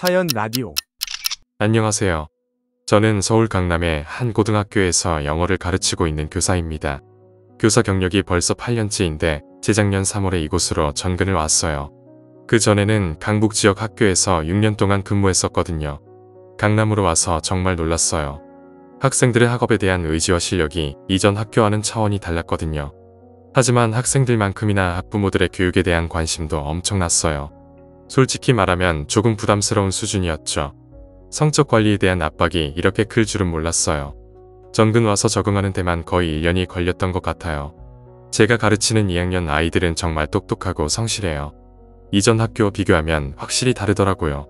사연 라디오. 안녕하세요. 저는 서울 강남의 한 고등학교에서 영어를 가르치고 있는 교사입니다. 교사 경력이 벌써 8년째인데 재작년 3월에 이곳으로 전근을 왔어요. 그 전에는 강북 지역 학교에서 6년 동안 근무했었거든요. 강남으로 와서 정말 놀랐어요. 학생들의 학업에 대한 의지와 실력이 이전 학교와는 차원이 달랐거든요. 하지만 학생들만큼이나 학부모들의 교육에 대한 관심도 엄청났어요. 솔직히 말하면 조금 부담스러운 수준이었죠. 성적 관리에 대한 압박이 이렇게 클 줄은 몰랐어요. 전근 와서 적응하는 데만 거의 1년이 걸렸던 것 같아요. 제가 가르치는 2학년 아이들은 정말 똑똑하고 성실해요. 이전 학교와 비교하면 확실히 다르더라고요.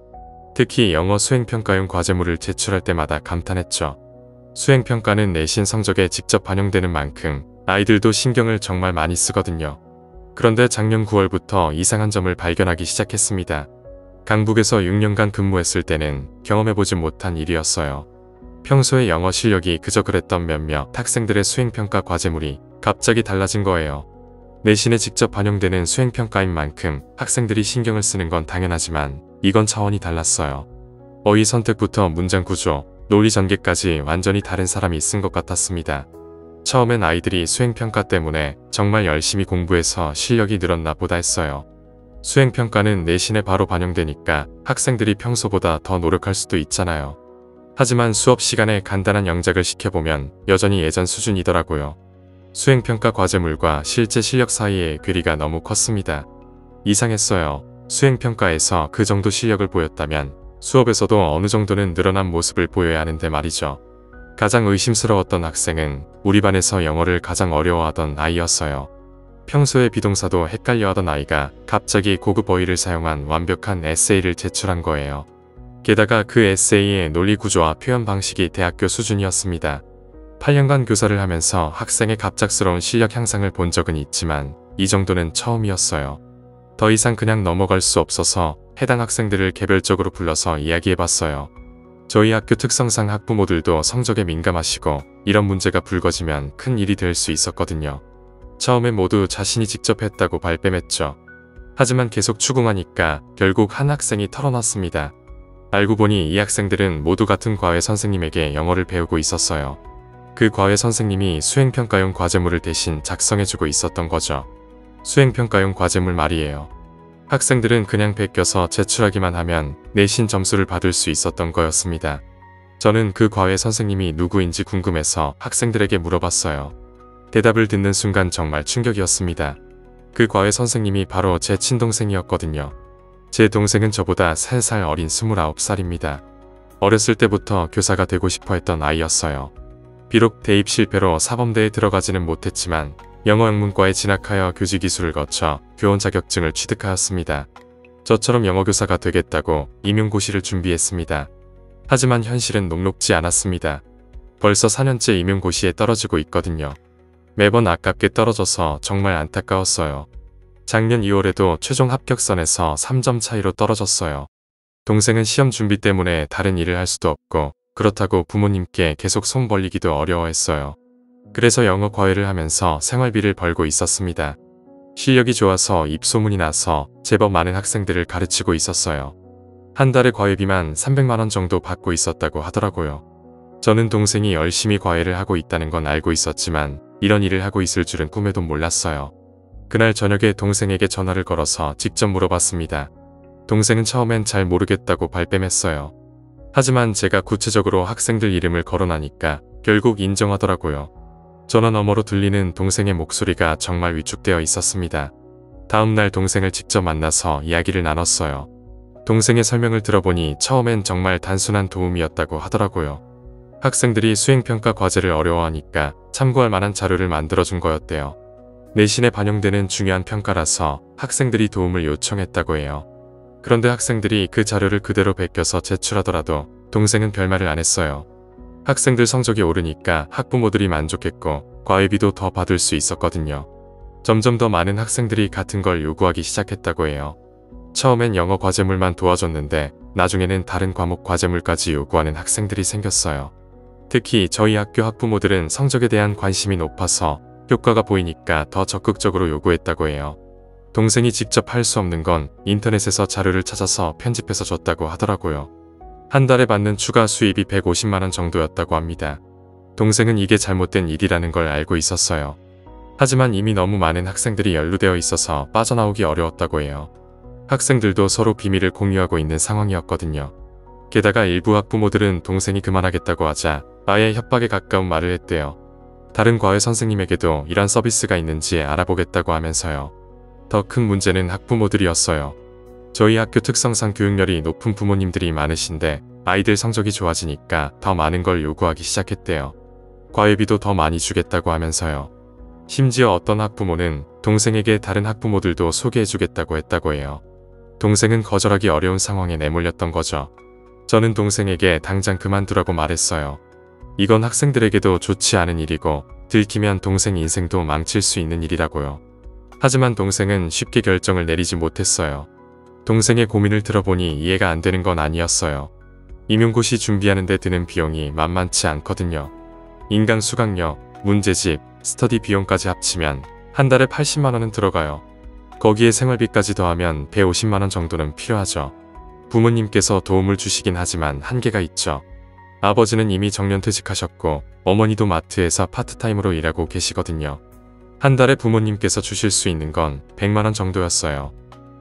특히 영어 수행평가용 과제물을 제출할 때마다 감탄했죠. 수행평가는 내신 성적에 직접 반영되는 만큼 아이들도 신경을 정말 많이 쓰거든요. 그런데 작년 9월부터 이상한 점을 발견하기 시작했습니다. 강북에서 6년간 근무했을 때는 경험해보지 못한 일이었어요. 평소에 영어 실력이 그저 그랬던 몇몇 학생들의 수행평가 과제물이 갑자기 달라진 거예요. 내신에 직접 반영되는 수행평가인 만큼 학생들이 신경을 쓰는 건 당연하지만 이건 차원이 달랐어요. 어휘 선택부터 문장 구조, 논리 전개까지 완전히 다른 사람이 쓴 것 같았습니다. 처음엔 아이들이 수행평가 때문에 정말 열심히 공부해서 실력이 늘었나 보다 했어요. 수행평가는 내신에 바로 반영되니까 학생들이 평소보다 더 노력할 수도 있잖아요. 하지만 수업 시간에 간단한 영작을 시켜보면 여전히 예전 수준이더라고요. 수행평가 과제물과 실제 실력 사이의 괴리가 너무 컸습니다. 이상했어요. 수행평가에서 그 정도 실력을 보였다면 수업에서도 어느 정도는 늘어난 모습을 보여야 하는데 말이죠. 가장 의심스러웠던 학생은 우리 반에서 영어를 가장 어려워하던 아이였어요. 평소에 비동사도 헷갈려하던 아이가 갑자기 고급 어휘를 사용한 완벽한 에세이를 제출한 거예요. 게다가 그 에세이의 논리 구조와 표현 방식이 대학교 수준이었습니다. 8년간 교사를 하면서 학생의 갑작스러운 실력 향상을 본 적은 있지만 이 정도는 처음이었어요. 더 이상 그냥 넘어갈 수 없어서 해당 학생들을 개별적으로 불러서 이야기해봤어요. 저희 학교 특성상 학부모들도 성적에 민감하시고 이런 문제가 불거지면 큰 일이 될 수 있었거든요. 처음에 모두 자신이 직접 했다고 발뺌했죠. 하지만 계속 추궁하니까 결국 한 학생이 털어놨습니다. 알고 보니 이 학생들은 모두 같은 과외 선생님에게 영어를 배우고 있었어요. 그 과외 선생님이 수행평가용 과제물을 대신 작성해주고 있었던 거죠. 수행평가용 과제물 말이에요. 학생들은 그냥 베껴서 제출하기만 하면 내신 점수를 받을 수 있었던 거였습니다. 저는 그 과외 선생님이 누구인지 궁금해서 학생들에게 물어봤어요. 대답을 듣는 순간 정말 충격이었습니다. 그 과외 선생님이 바로 제 친동생이었거든요. 제 동생은 저보다 3살 어린 29살입니다. 어렸을 때부터 교사가 되고 싶어 했던 아이였어요. 비록 대입 실패로 사범대에 들어가지는 못했지만 영어 영문과에 진학하여 교직이수를 거쳐 교원 자격증을 취득하였습니다. 저처럼 영어교사가 되겠다고 임용고시를 준비했습니다. 하지만 현실은 녹록지 않았습니다. 벌써 4년째 임용고시에 떨어지고 있거든요. 매번 아깝게 떨어져서 정말 안타까웠어요. 작년 2월에도 최종 합격선에서 3점 차이로 떨어졌어요. 동생은 시험 준비 때문에 다른 일을 할 수도 없고 그렇다고 부모님께 계속 손 벌리기도 어려워했어요. 그래서 영어 과외를 하면서 생활비를 벌고 있었습니다. 실력이 좋아서 입소문이 나서 제법 많은 학생들을 가르치고 있었어요. 한 달에 과외비만 300만원 정도 받고 있었다고 하더라고요. 저는 동생이 열심히 과외를 하고 있다는 건 알고 있었지만 이런 일을 하고 있을 줄은 꿈에도 몰랐어요. 그날 저녁에 동생에게 전화를 걸어서 직접 물어봤습니다. 동생은 처음엔 잘 모르겠다고 발뺌했어요. 하지만 제가 구체적으로 학생들 이름을 거론하니까 결국 인정하더라고요. 전화 너머로 들리는 동생의 목소리가 정말 위축되어 있었습니다. 다음날 동생을 직접 만나서 이야기를 나눴어요. 동생의 설명을 들어보니 처음엔 정말 단순한 도움이었다고 하더라고요. 학생들이 수행평가 과제를 어려워하니까 참고할 만한 자료를 만들어준 거였대요. 내신에 반영되는 중요한 평가라서 학생들이 도움을 요청했다고 해요. 그런데 학생들이 그 자료를 그대로 베껴서 제출하더라도 동생은 별말을 안 했어요. 학생들 성적이 오르니까 학부모들이 만족했고 과외비도 더 받을 수 있었거든요. 점점 더 많은 학생들이 같은 걸 요구하기 시작했다고 해요. 처음엔 영어 과제물만 도와줬는데 나중에는 다른 과목 과제물까지 요구하는 학생들이 생겼어요. 특히 저희 학교 학부모들은 성적에 대한 관심이 높아서 효과가 보이니까 더 적극적으로 요구했다고 해요. 동생이 직접 할 수 없는 건 인터넷에서 자료를 찾아서 편집해서 줬다고 하더라고요. 한 달에 받는 추가 수입이 150만 원 정도였다고 합니다. 동생은 이게 잘못된 일이라는 걸 알고 있었어요. 하지만 이미 너무 많은 학생들이 연루되어 있어서 빠져나오기 어려웠다고 해요. 학생들도 서로 비밀을 공유하고 있는 상황이었거든요. 게다가 일부 학부모들은 동생이 그만하겠다고 하자 아예 협박에 가까운 말을 했대요. 다른 과외 선생님에게도 이런 서비스가 있는지 알아보겠다고 하면서요. 더 큰 문제는 학부모들이었어요. 저희 학교 특성상 교육열이 높은 부모님들이 많으신데 아이들 성적이 좋아지니까 더 많은 걸 요구하기 시작했대요. 과외비도 더 많이 주겠다고 하면서요. 심지어 어떤 학부모는 동생에게 다른 학부모들도 소개해주겠다고 했다고 해요. 동생은 거절하기 어려운 상황에 내몰렸던 거죠. 저는 동생에게 당장 그만두라고 말했어요. 이건 학생들에게도 좋지 않은 일이고 들키면 동생 인생도 망칠 수 있는 일이라고요. 하지만 동생은 쉽게 결정을 내리지 못했어요. 동생의 고민을 들어보니 이해가 안 되는 건 아니었어요. 임용고시 준비하는 데 드는 비용이 만만치 않거든요. 인강 수강료, 문제집, 스터디 비용까지 합치면 한 달에 80만 원은 들어가요. 거기에 생활비까지 더하면 150만 원 정도는 필요하죠. 부모님께서 도움을 주시긴 하지만 한계가 있죠. 아버지는 이미 정년퇴직하셨고 어머니도 마트에서 파트타임으로 일하고 계시거든요. 한 달에 부모님께서 주실 수 있는 건 100만 원 정도였어요.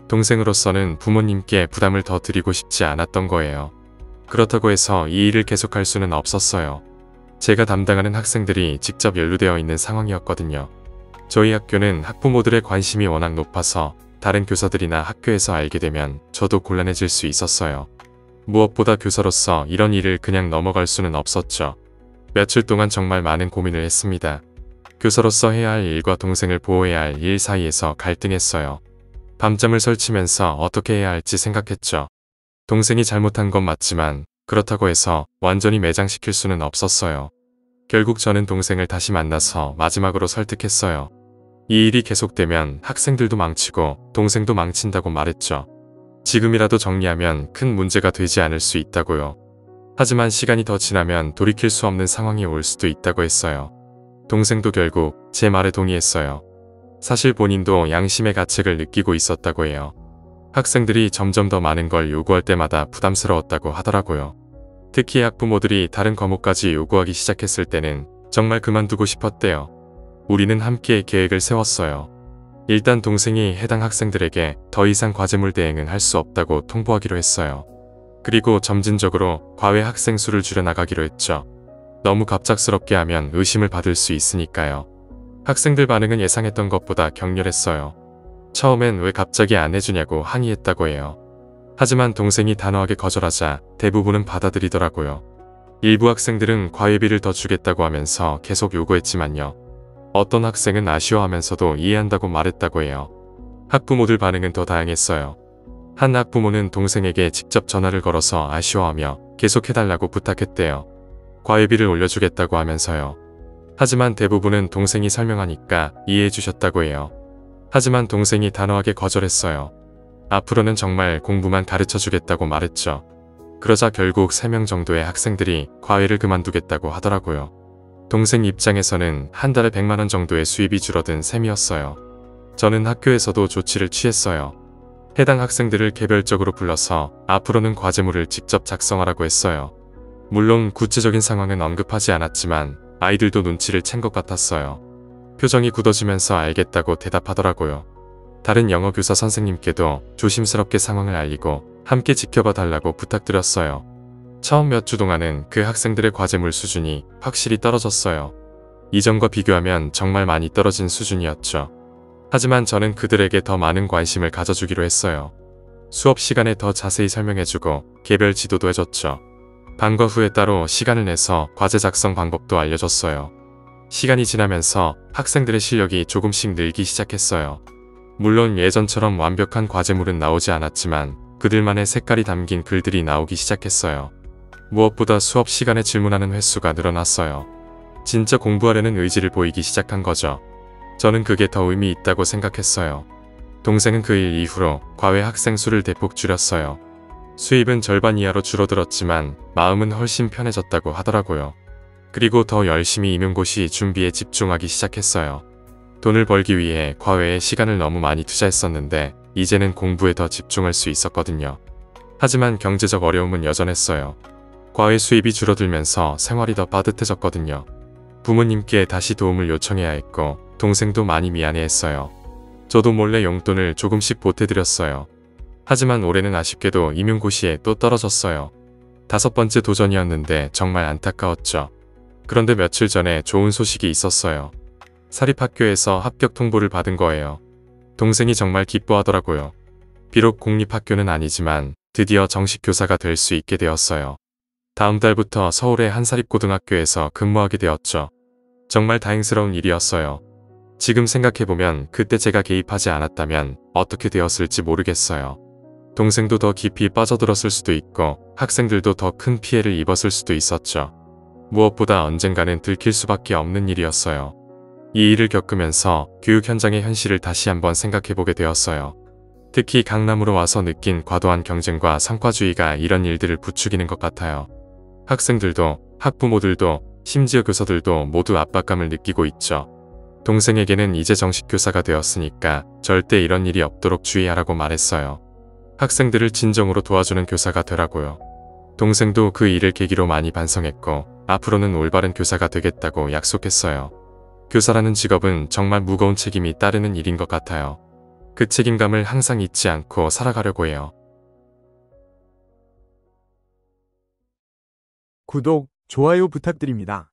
동생으로서는 부모님께 부담을 더 드리고 싶지 않았던 거예요. 그렇다고 해서 이 일을 계속할 수는 없었어요. 제가 담당하는 학생들이 직접 연루되어 있는 상황이었거든요. 저희 학교는 학부모들의 관심이 워낙 높아서 다른 교사들이나 학교에서 알게 되면 저도 곤란해질 수 있었어요. 무엇보다 교사로서 이런 일을 그냥 넘어갈 수는 없었죠. 며칠 동안 정말 많은 고민을 했습니다. 교사로서 해야 할 일과 동생을 보호해야 할 일 사이에서 갈등했어요. 밤잠을 설치면서 어떻게 해야 할지 생각했죠. 동생이 잘못한 건 맞지만 그렇다고 해서 완전히 매장시킬 수는 없었어요. 결국 저는 동생을 다시 만나서 마지막으로 설득했어요. 이 일이 계속되면 학생들도 망치고 동생도 망친다고 말했죠. 지금이라도 정리하면 큰 문제가 되지 않을 수 있다고요. 하지만 시간이 더 지나면 돌이킬 수 없는 상황이 올 수도 있다고 했어요. 동생도 결국 제 말에 동의했어요. 사실 본인도 양심의 가책을 느끼고 있었다고 해요. 학생들이 점점 더 많은 걸 요구할 때마다 부담스러웠다고 하더라고요. 특히 학부모들이 다른 과목까지 요구하기 시작했을 때는 정말 그만두고 싶었대요. 우리는 함께 계획을 세웠어요. 일단 동생이 해당 학생들에게 더 이상 과제물 대행은 할 수 없다고 통보하기로 했어요. 그리고 점진적으로 과외 학생 수를 줄여나가기로 했죠. 너무 갑작스럽게 하면 의심을 받을 수 있으니까요. 학생들 반응은 예상했던 것보다 격렬했어요. 처음엔 왜 갑자기 안 해주냐고 항의했다고 해요. 하지만 동생이 단호하게 거절하자 대부분은 받아들이더라고요. 일부 학생들은 과외비를 더 주겠다고 하면서 계속 요구했지만요. 어떤 학생은 아쉬워하면서도 이해한다고 말했다고 해요. 학부모들 반응은 더 다양했어요. 한 학부모는 동생에게 직접 전화를 걸어서 아쉬워하며 계속 해달라고 부탁했대요. 과외비를 올려주겠다고 하면서요. 하지만 대부분은 동생이 설명하니까 이해해 주셨다고 해요. 하지만 동생이 단호하게 거절했어요. 앞으로는 정말 공부만 가르쳐 주겠다고 말했죠. 그러자 결국 3명 정도의 학생들이 과외를 그만두겠다고 하더라고요. 동생 입장에서는 한 달에 100만 원 정도의 수입이 줄어든 셈이었어요. 저는 학교에서도 조치를 취했어요. 해당 학생들을 개별적으로 불러서 앞으로는 과제물을 직접 작성하라고 했어요. 물론 구체적인 상황은 언급하지 않았지만 아이들도 눈치를 챈 것 같았어요. 표정이 굳어지면서 알겠다고 대답하더라고요. 다른 영어 교사 선생님께도 조심스럽게 상황을 알리고 함께 지켜봐 달라고 부탁드렸어요. 처음 몇 주 동안은 그 학생들의 과제물 수준이 확실히 떨어졌어요. 이전과 비교하면 정말 많이 떨어진 수준이었죠. 하지만 저는 그들에게 더 많은 관심을 가져주기로 했어요. 수업 시간에 더 자세히 설명해주고 개별 지도도 해줬죠. 방과 후에 따로 시간을 내서 과제 작성 방법도 알려줬어요. 시간이 지나면서 학생들의 실력이 조금씩 늘기 시작했어요. 물론 예전처럼 완벽한 과제물은 나오지 않았지만 그들만의 색깔이 담긴 글들이 나오기 시작했어요. 무엇보다 수업 시간에 질문하는 횟수가 늘어났어요. 진짜 공부하려는 의지를 보이기 시작한 거죠. 저는 그게 더 의미 있다고 생각했어요. 동생은 그 일 이후로 과외 학생 수를 대폭 줄였어요. 수입은 절반 이하로 줄어들었지만 마음은 훨씬 편해졌다고 하더라고요. 그리고 더 열심히 임용고시 준비에 집중하기 시작했어요. 돈을 벌기 위해 과외에 시간을 너무 많이 투자했었는데 이제는 공부에 더 집중할 수 있었거든요. 하지만 경제적 어려움은 여전했어요. 과외 수입이 줄어들면서 생활이 더 빠듯해졌거든요. 부모님께 다시 도움을 요청해야 했고 동생도 많이 미안해했어요. 저도 몰래 용돈을 조금씩 보태드렸어요. 하지만 올해는 아쉽게도 임용고시에 또 떨어졌어요. 5번째 도전이었는데 정말 안타까웠죠. 그런데 며칠 전에 좋은 소식이 있었어요. 사립학교에서 합격 통보를 받은 거예요. 동생이 정말 기뻐하더라고요. 비록 공립학교는 아니지만 드디어 정식 교사가 될 수 있게 되었어요. 다음 달부터 서울의 한 사립고등학교에서 근무하게 되었죠. 정말 다행스러운 일이었어요. 지금 생각해보면 그때 제가 개입하지 않았다면 어떻게 되었을지 모르겠어요. 동생도 더 깊이 빠져들었을 수도 있고 학생들도 더 큰 피해를 입었을 수도 있었죠. 무엇보다 언젠가는 들킬 수밖에 없는 일이었어요. 이 일을 겪으면서 교육 현장의 현실을 다시 한번 생각해보게 되었어요. 특히 강남으로 와서 느낀 과도한 경쟁과 성과주의가 이런 일들을 부추기는 것 같아요. 학생들도, 학부모들도, 심지어 교사들도 모두 압박감을 느끼고 있죠. 동생에게는 이제 정식 교사가 되었으니까 절대 이런 일이 없도록 주의하라고 말했어요. 학생들을 진정으로 도와주는 교사가 되라고요. 동생도 그 일을 계기로 많이 반성했고 앞으로는 올바른 교사가 되겠다고 약속했어요. 교사라는 직업은 정말 무거운 책임이 따르는 일인 것 같아요. 그 책임감을 항상 잊지 않고 살아가려고 해요. 구독, 좋아요 부탁드립니다.